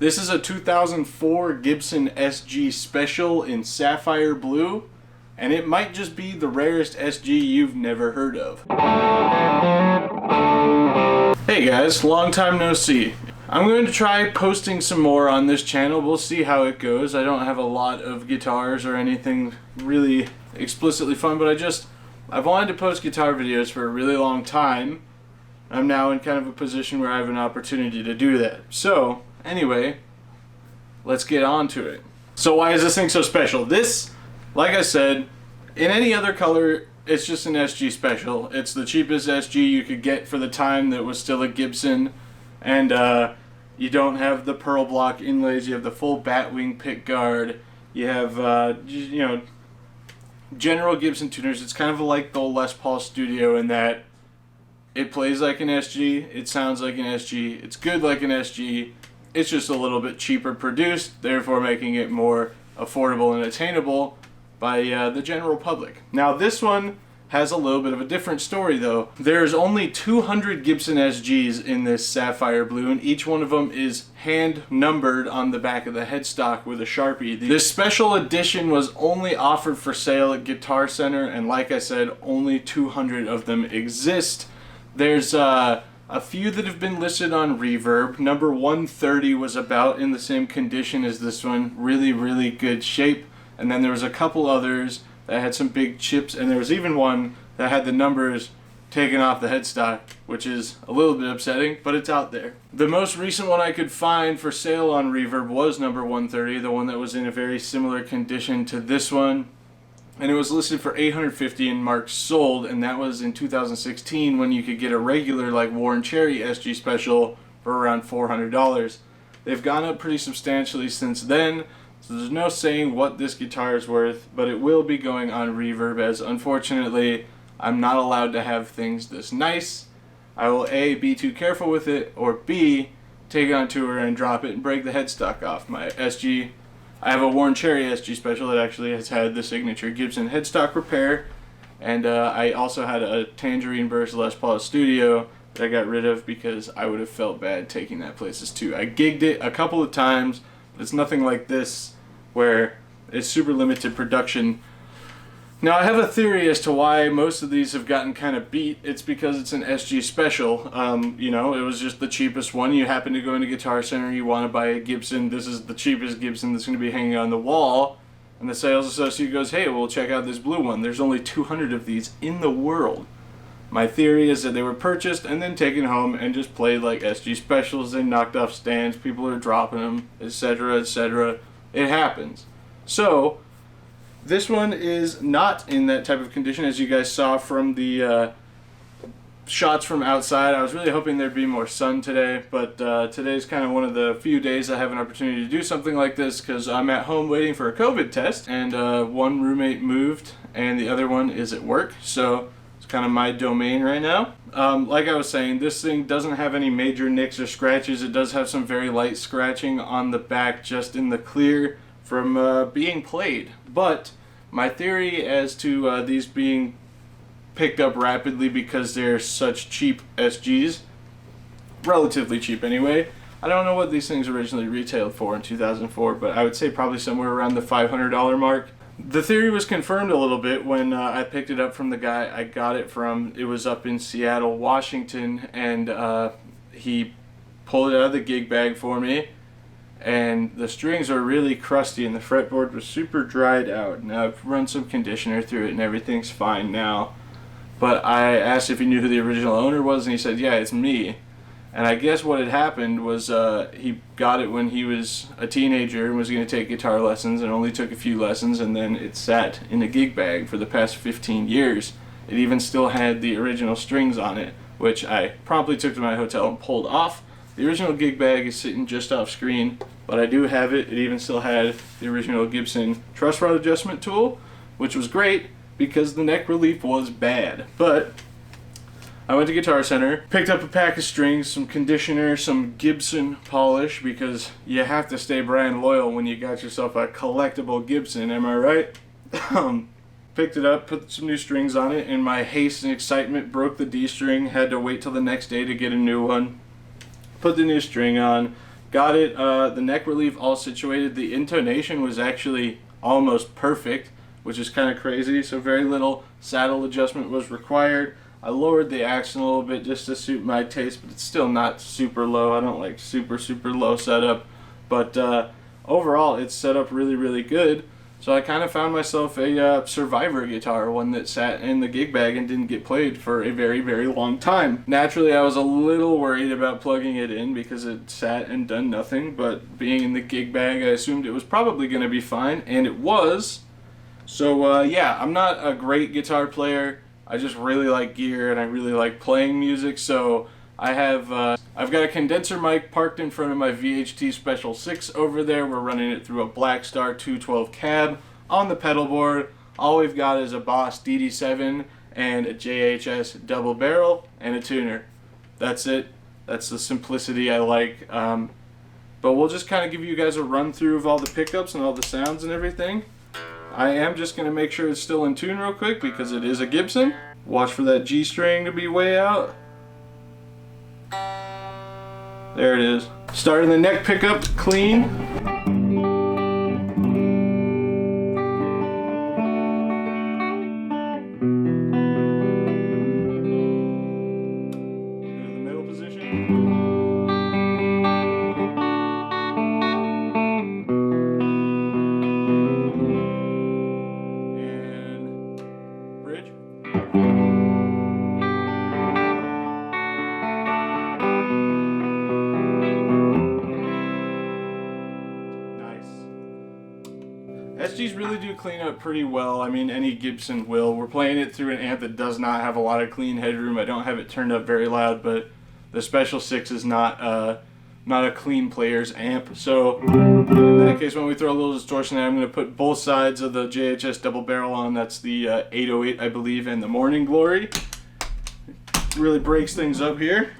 This is a 2004 Gibson SG Special in sapphire blue, and it might just be the rarest SG you've never heard of. Hey guys, long time no see. I'm going to try posting some more on this channel. We'll see how it goes. I don't have a lot of guitars or anything really explicitly fun, but I've wanted to post guitar videos for a really long time. I'm now in kind of a position where I have an opportunity to do that. So, anyway, let's get on to it. So why is this thing so special? This, like I said, in any other color, it's just an SG Special. It's the cheapest SG you could get for the time that was still a Gibson. And you don't have the pearl block inlays, you have the full batwing pick guard, you have, general Gibson tuners. It's kind of like the Les Paul Studio in that it plays like an SG, it sounds like an SG, it's good like an SG, it's just a little bit cheaper produced, therefore making it more affordable and attainable by the general public. Now this one has a little bit of a different story though. There's only 200 Gibson SGs in this sapphire blue, and each one of them is hand numbered on the back of the headstock with a Sharpie. This special edition was only offered for sale at Guitar Center, and like I said, only 200 of them exist. There's a few that have been listed on Reverb. Number 130 was about in the same condition as this one. Really, really good shape. And then there was a couple others that had some big chips, and there was even one that had the numbers taken off the headstock, which is a little bit upsetting, but it's out there. The most recent one I could find for sale on Reverb was number 130, the one that was in a very similar condition to this one. And it was listed for $850 and marked sold, and that was in 2016 when you could get a regular like Warren Cherry SG Special for around $400. They've gone up pretty substantially since then, so there's no saying what this guitar is worth, but it will be going on Reverb, as unfortunately I'm not allowed to have things this nice. I will A, be too careful with it, or B, take it on tour and drop it and break the headstock off. My SG, I have a Warren Cherry SG Special that actually has had the signature Gibson headstock repair, and I also had a Tangerine Burst Les Paul Studio that I got rid of because I would have felt bad taking that places too. I gigged it a couple of times, but it's nothing like this where it's super limited production. Now I have a theory as to why most of these have gotten kind of beat. It's because it's an SG Special. It was just the cheapest one. You happen to go into Guitar Center, you want to buy a Gibson, this is the cheapest Gibson that's going to be hanging on the wall, and the sales associate goes, hey, well, check out this blue one. There's only 200 of these in the world. My theory is that they were purchased and then taken home and just played like SG Specials. They knocked off stands, people are dropping them, etc., etc. It happens. So this one is not in that type of condition, as you guys saw from the shots from outside. I was really hoping there'd be more sun today, but today's kind of one of the few days I have an opportunity to do something like this because I'm at home waiting for a COVID test, and one roommate moved and the other one is at work, so it's kind of my domain right now. Like I was saying, this thing doesn't have any major nicks or scratches. It does have some very light scratching on the back just in the clear from being played, but my theory as to these being picked up rapidly because they're such cheap SGs, relatively cheap anyway. I don't know what these things originally retailed for in 2004, but I would say probably somewhere around the $500 mark. The theory was confirmed a little bit when I picked it up from the guy I got it from. It was up in Seattle, Washington, and he pulled it out of the gig bag for me. And the strings are really crusty and the fretboard was super dried out. Now I've run some conditioner through it and everything's fine now. But I asked if he knew who the original owner was, and he said, yeah, it's me. And I guess what had happened was he got it when he was a teenager and was going to take guitar lessons, and only took a few lessons, and then it sat in a gig bag for the past 15 years. It even still had the original strings on it, which I promptly took to my hotel and pulled off. The original gig bag is sitting just off screen, but I do have it. It even still had the original Gibson truss rod adjustment tool, which was great because the neck relief was bad. But I went to Guitar Center, picked up a pack of strings, some conditioner, some Gibson polish, because you have to stay brand loyal when you got yourself a collectible Gibson, am I right? Picked it up, put some new strings on it, and my haste and excitement broke the D string, had to wait till the next day to get a new one. Put the new string on, Got it, the neck relief all situated. The intonation was actually almost perfect, which is kind of crazy, so very little saddle adjustment was required. I lowered the accent a little bit just to suit my taste, but it's still not super low. I don't like super low setup, but overall it's set up really good. So I kind of found myself a survivor guitar, one that sat in the gig bag and didn't get played for a very long time. Naturally, I was a little worried about plugging it in because it sat and done nothing, but being in the gig bag, I assumed it was probably going to be fine, and it was. So yeah, I'm not a great guitar player. I just really like gear and I really like playing music, so I have I've got a condenser mic parked in front of my VHT Special 6 over there. We're running it through a Blackstar 212 cab on the pedal board. All we've got is a Boss DD7 and a JHS double barrel and a tuner. That's it. That's the simplicity I like. But we'll just kind of give you guys a run through of all the pickups and all the sounds and everything. I am just going to make sure it's still in tune real quick because it is a Gibson. Watch for that G string to be way out. There it is. Starting the neck pickup clean. Go to the middle position. And bridge. SGs really do clean up pretty well. I mean, any Gibson will. We're playing it through an amp that does not have a lot of clean headroom. I don't have it turned up very loud, but the Special 6 is not a clean player's amp. So in that case, when we throw a little distortion there, I'm going to put both sides of the JHS double barrel on. That's the 808, I believe, and the Morning Glory. Really breaks things up here.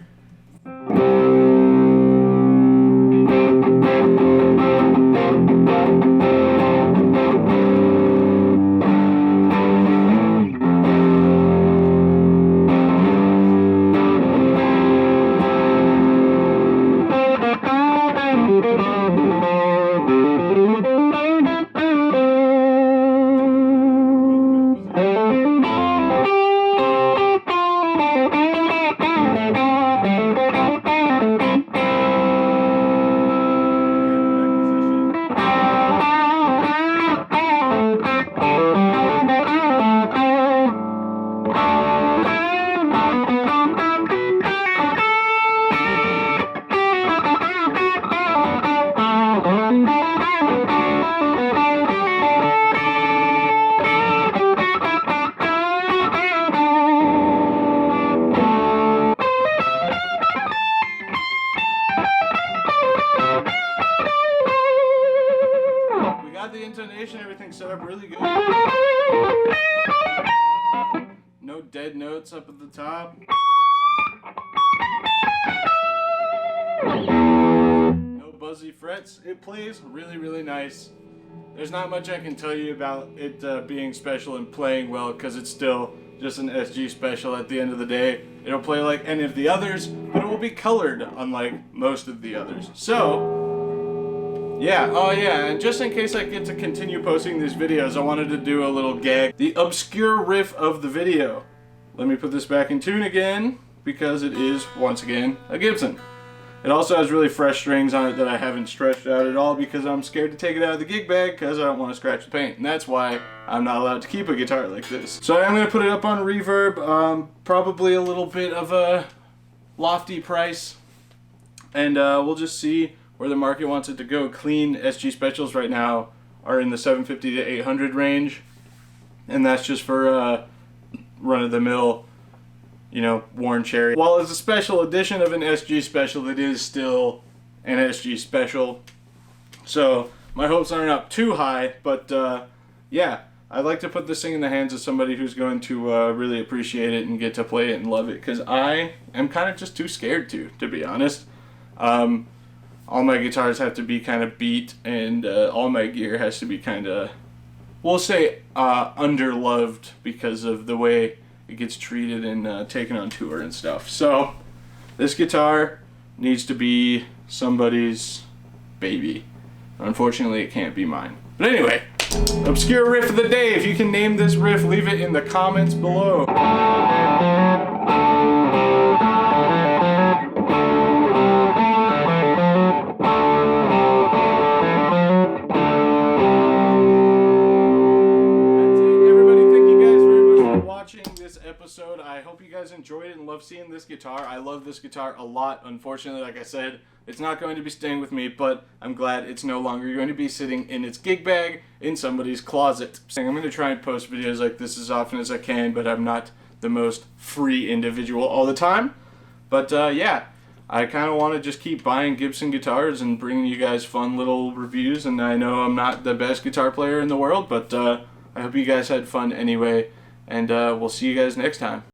The intonation, everything set up really good. No dead notes up at the top. No buzzy frets. It plays really nice. There's not much I can tell you about it being special and playing well because it's still just an SG Special at the end of the day. It'll play like any of the others, but it will be colored unlike most of the others. So yeah, oh yeah, and just in case I get to continue posting these videos, I wanted to do a little gag. The obscure riff of the video. Let me put this back in tune again, because it is, once again, a Gibson. It also has really fresh strings on it that I haven't stretched out at all because I'm scared to take it out of the gig bag because I don't want to scratch the paint. And that's why I'm not allowed to keep a guitar like this. So I'm going to put it up on reverb, probably a little bit of a lofty price. And we'll just see where the market wants it to go. Clean SG Specials right now are in the 750 to 800 range, and that's just for run-of-the-mill, you know, worn cherry. While it's a special edition of an SG Special, it is still an SG Special, so my hopes aren't up too high, but yeah, I'd like to put this thing in the hands of somebody who's going to really appreciate it and get to play it and love it, because I am kind of just too scared to be honest. All my guitars have to be kind of beat, and all my gear has to be kind of, we'll say, underloved because of the way it gets treated and taken on tour and stuff. So this guitar needs to be somebody's baby. Unfortunately, it can't be mine. But anyway, obscure riff of the day. If you can name this riff, leave it in the comments below. Episode. I hope you guys enjoyed it and love seeing this guitar. I love this guitar a lot. Unfortunately, like I said, it's not going to be staying with me, but I'm glad it's no longer going to be sitting in its gig bag in somebody's closet. I'm going to try and post videos like this as often as I can, but I'm not the most free individual all the time. But yeah, I kind of want to just keep buying Gibson guitars and bringing you guys fun little reviews, and I know I'm not the best guitar player in the world, but I hope you guys had fun anyway. And we'll see you guys next time.